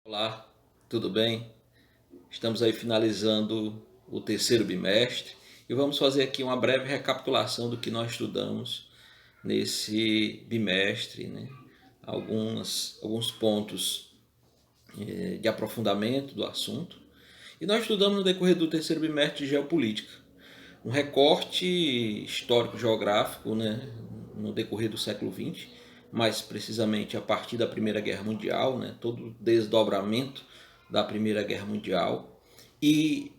Olá, tudo bem? Estamos aí finalizando o terceiro bimestre e vamos fazer aqui uma breve recapitulação do que nós estudamos nesse bimestre, né? Alguns pontos de aprofundamento do assunto. E nós estudamos no decorrer do terceiro bimestre de geopolítica, um recorte histórico-geográfico, né, no decorrer do século XX, mais precisamente a partir da Primeira Guerra Mundial, né, todo o desdobramento da Primeira Guerra Mundial e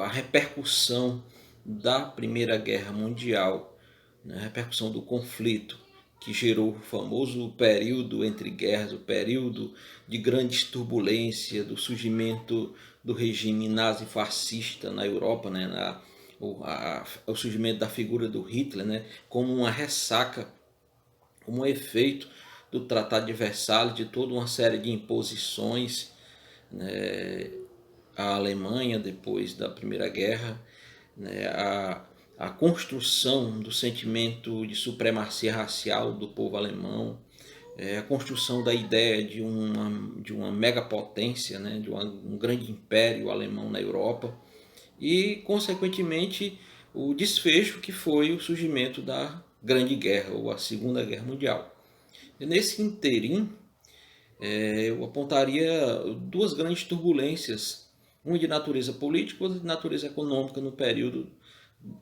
a repercussão da Primeira Guerra Mundial, né, a repercussão do conflito que gerou o famoso período entre guerras, o período de grandes turbulência, do surgimento do regime nazi-fascista na Europa, né, o surgimento da figura do Hitler, né, como uma ressaca, como um efeito do Tratado de Versalhes, de toda uma série de imposições, né, à Alemanha depois da Primeira Guerra, né, a construção do sentimento de supremacia racial do povo alemão, a construção da ideia de uma megapotência, né, um grande império alemão na Europa e, consequentemente, o desfecho que foi o surgimento da Grande Guerra ou a Segunda Guerra Mundial. E nesse interim, eu apontaria duas grandes turbulências, uma de natureza política e outra de natureza econômica no período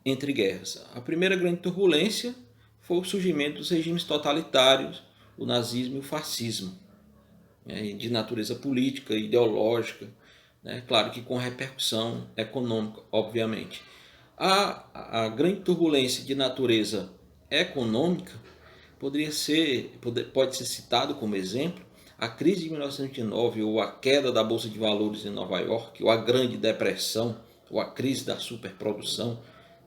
entre guerras. A primeira grande turbulência foi o surgimento dos regimes totalitários, o nazismo e o fascismo, né, de natureza política e ideológica, né, claro que com repercussão econômica, obviamente. A grande turbulência de natureza econômica pode ser citado como exemplo a crise de 1929 ou a queda da Bolsa de Valores em Nova York, ou a Grande Depressão, ou a crise da superprodução,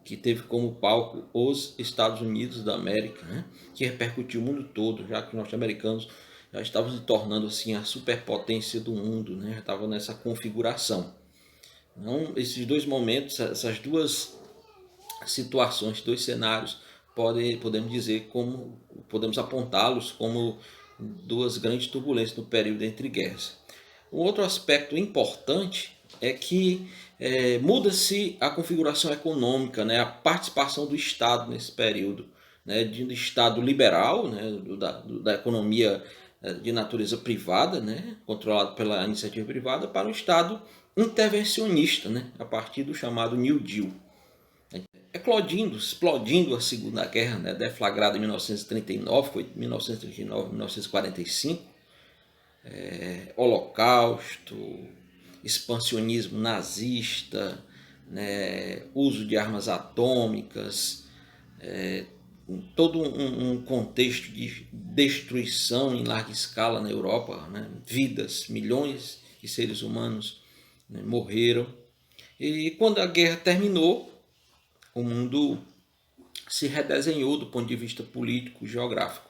que teve como palco os Estados Unidos da América, né? Que repercutiu o mundo todo, já que os norte-americanos já estavam se tornando assim a superpotência do mundo, né? Já estavam nessa configuração. Então, esses dois momentos, essas duas situações, dois cenários, podemos dizer como podemos apontá-los como duas grandes turbulências no período entre guerras. Um outro aspecto importante é que muda-se a configuração econômica, né, a participação do Estado nesse período, né, de um Estado liberal, né, da economia de natureza privada, né, controlado pela iniciativa privada, para um Estado intervencionista, né, a partir do chamado New Deal. Explodindo a Segunda Guerra, né, deflagrada em 1939, foi 1939, 1945, Holocausto, expansionismo nazista, né, uso de armas atômicas, todo um contexto de destruição em larga escala na Europa, né, vidas, milhões de seres humanos, né, morreram. E quando a guerra terminou, o mundo se redesenhou do ponto de vista político e geográfico.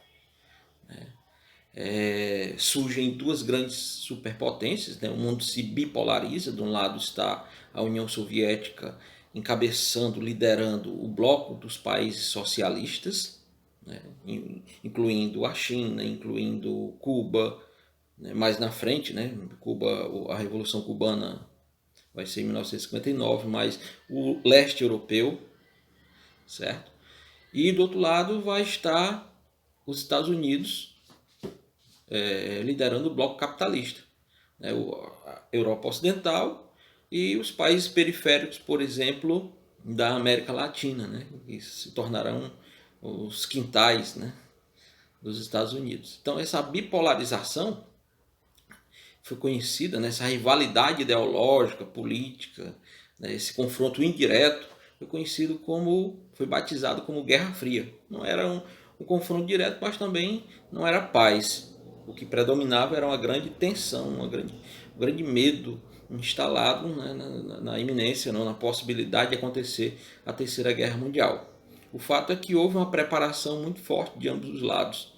Surgem duas grandes superpotências, né? O mundo se bipolariza. De um lado está a União Soviética encabeçando, liderando o bloco dos países socialistas, né? Incluindo a China, incluindo Cuba, né? Mais na frente, né? Cuba, a Revolução Cubana vai ser em 1959, mas o leste europeu, certo? E do outro lado vai estar os Estados Unidos, liderando o bloco capitalista, né? A Europa Ocidental e os países periféricos, por exemplo, da América Latina, né? Que se tornarão os quintais, né, dos Estados Unidos. Então essa bipolarização foi conhecida, né, essa rivalidade ideológica, política, né, esse confronto indireto foi batizado como Guerra Fria. Não era um confronto direto, mas também não era paz. O que predominava era uma grande tensão, um grande medo instalado, né, na iminência, não, na possibilidade de acontecer a Terceira Guerra Mundial. O fato é que houve uma preparação muito forte de ambos os lados.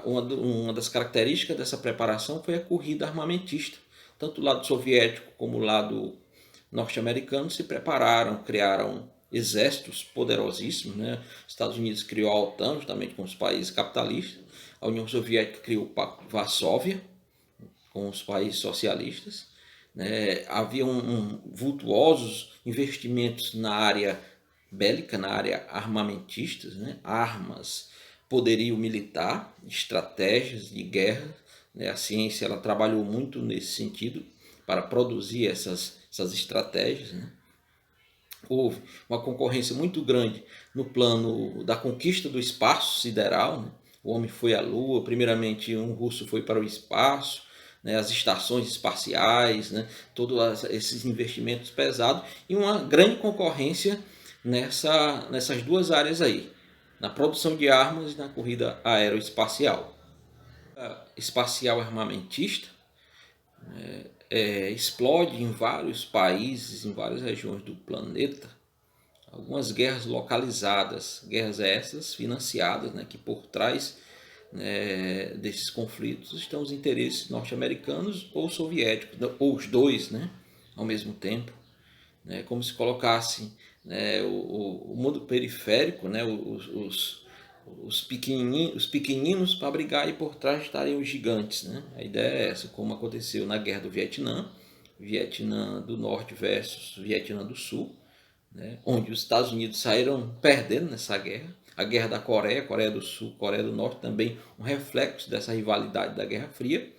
Uma das características dessa preparação foi a corrida armamentista. Tanto o lado soviético como o lado norte-americano se prepararam, criaram exércitos poderosíssimos, né? Os Estados Unidos criou a OTAN, justamente com os países capitalistas. A União Soviética criou o Pacto de Varsóvia, com os países socialistas, né? Havia vultuosos investimentos na área bélica, na área armamentista, né? Armas, poderio militar, estratégias de guerra, né? A ciência ela trabalhou muito nesse sentido para produzir essas estratégias, né? Houve uma concorrência muito grande no plano da conquista do espaço sideral, né? O homem foi à Lua, primeiramente um russo foi para o espaço, né? As estações espaciais, né? Todos esses investimentos pesados e uma grande concorrência nessas duas áreas aí, na produção de armas e na corrida aeroespacial. A espacial armamentista explode em vários países, em várias regiões do planeta, algumas guerras localizadas, guerras essas financiadas, né, que por trás, né, desses conflitos estão os interesses norte-americanos ou soviéticos, ou os dois, né, ao mesmo tempo, né, como se colocasse, né, o mundo periférico, né, os pequeninos para brigar e por trás estarem os gigantes, né? A ideia é essa, como aconteceu na Guerra do Vietnã, Vietnã do Norte versus Vietnã do Sul, né? Onde os Estados Unidos saíram perdendo nessa guerra. A Guerra da Coreia, Coreia do Sul, Coreia do Norte, também um reflexo dessa rivalidade da Guerra Fria.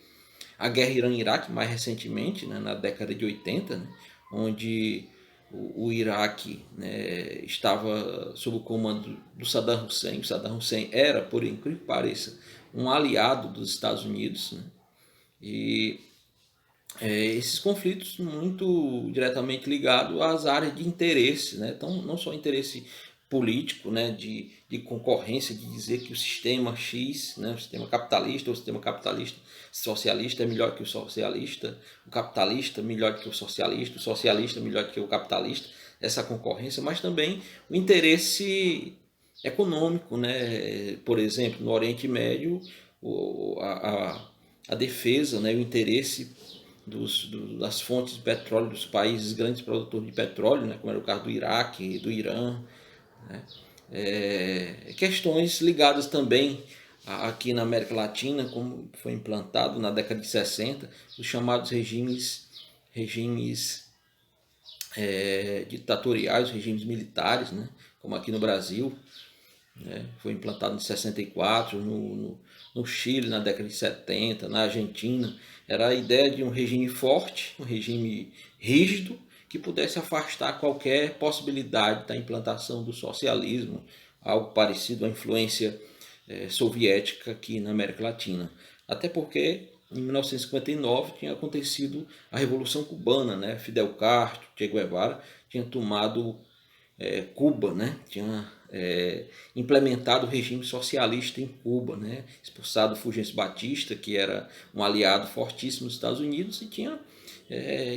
A Guerra Irã-Iraque, mais recentemente, né, na década de 80, né, onde o Iraque, né, estava sob o comando do Saddam Hussein. O Saddam Hussein era, por incrível que pareça, um aliado dos Estados Unidos, né, e esses conflitos muito diretamente ligados às áreas de interesse, né? Então, não só interesse político, né, de concorrência, de dizer que o sistema X, né, o sistema capitalista ou o sistema capitalista socialista é melhor que o socialista, o capitalista melhor que o socialista melhor que o capitalista, essa concorrência, mas também o interesse econômico, né? Por exemplo, no Oriente Médio, a defesa, né, o interesse das fontes de petróleo dos países grandes produtores de petróleo, né, como era o caso do Iraque, do Irã, né, questões ligadas também aqui na América Latina, como foi implantado na década de 60, os chamados regimes ditatoriais, regimes militares, né, como aqui no Brasil, né, foi implantado em 64, no Chile na década de 70, na Argentina. Era a ideia de um regime forte, um regime rígido, que pudesse afastar qualquer possibilidade da implantação do socialismo, algo parecido à influência soviética aqui na América Latina. Até porque em 1959 tinha acontecido a Revolução Cubana, né? Fidel Castro, Che Guevara tinha tomado Cuba, né? Tinha implementado o regime socialista em Cuba, né? Expulsado Fulgêncio Batista, que era um aliado fortíssimo dos Estados Unidos, e tinha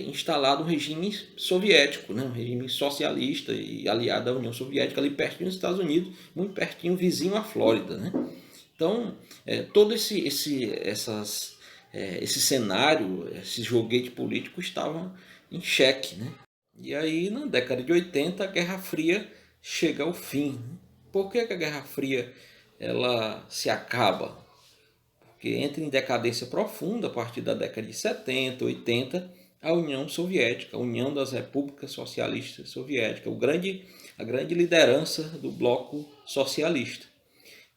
instalado um regime soviético, né? Um regime socialista e aliado à União Soviética, ali pertinho dos Estados Unidos, muito pertinho, vizinho à Flórida, né? Então, todo esse cenário, esse joguete político estava em xeque, né? E aí, na década de 80, a Guerra Fria chega ao fim. Por que a Guerra Fria ela se acaba? Porque entra em decadência profunda a partir da década de 70, 80, a União Soviética, a União das Repúblicas Socialistas Soviéticas, a grande liderança do bloco socialista.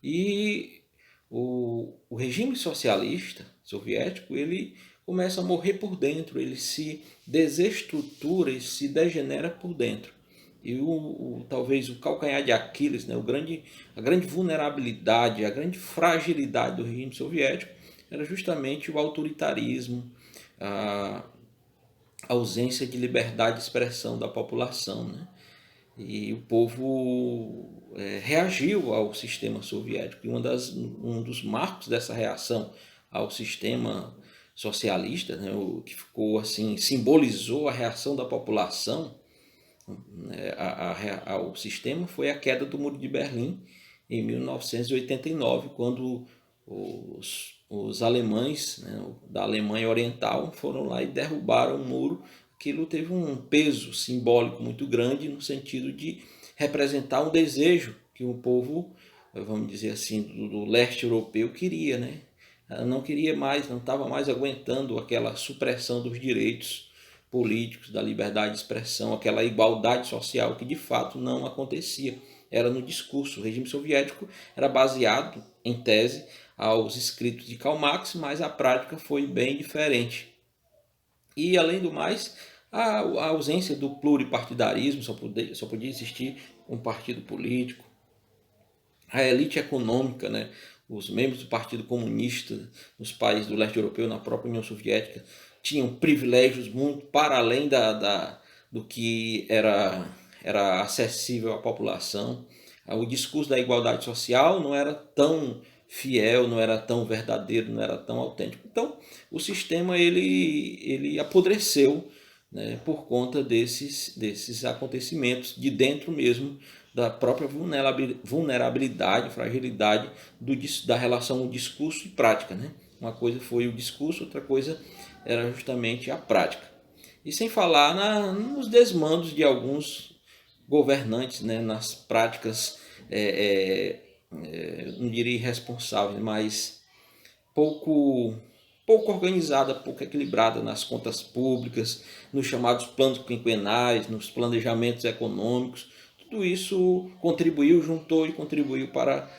E o regime socialista soviético ele começa a morrer por dentro, ele se desestrutura e se degenera por dentro. E talvez o calcanhar de Aquiles, né, a grande vulnerabilidade, a grande fragilidade do regime soviético era justamente o autoritarismo, a ausência de liberdade de expressão da população, né? E o povo reagiu ao sistema soviético. E um dos marcos dessa reação ao sistema socialista, né, o que ficou assim, simbolizou a reação da população, né, ao sistema, foi a queda do Muro de Berlim em 1989, quando os alemães, né, da Alemanha Oriental foram lá e derrubaram o muro. Aquilo teve um peso simbólico muito grande no sentido de representar um desejo que o povo, vamos dizer assim, do leste europeu queria, né? Ela não queria mais, não estava mais aguentando aquela supressão dos direitos políticos, da liberdade de expressão, aquela igualdade social que de fato não acontecia. Era no discurso. O regime soviético era baseado, em tese, aos escritos de Karl Marx, mas a prática foi bem diferente. E, além do mais, a ausência do pluripartidarismo, só podia existir um partido político, a elite econômica, né, os membros do Partido Comunista nos países do leste europeu, na própria União Soviética, tinham privilégios muito para além do que era acessível à população. O discurso da igualdade social não era tão fiel, não era tão verdadeiro, não era tão autêntico. Então, o sistema ele apodreceu, né, por conta desses acontecimentos de dentro mesmo da própria vulnerabilidade, fragilidade da relação discurso e prática, né? Uma coisa foi o discurso, outra coisa era justamente a prática. E sem falar nos desmandos de alguns governantes, né, nas práticas, não diria irresponsáveis, mas pouco, pouco organizada, pouco equilibrada nas contas públicas, nos chamados planos quinquenais, nos planejamentos econômicos. Tudo isso contribuiu, juntou e contribuiu para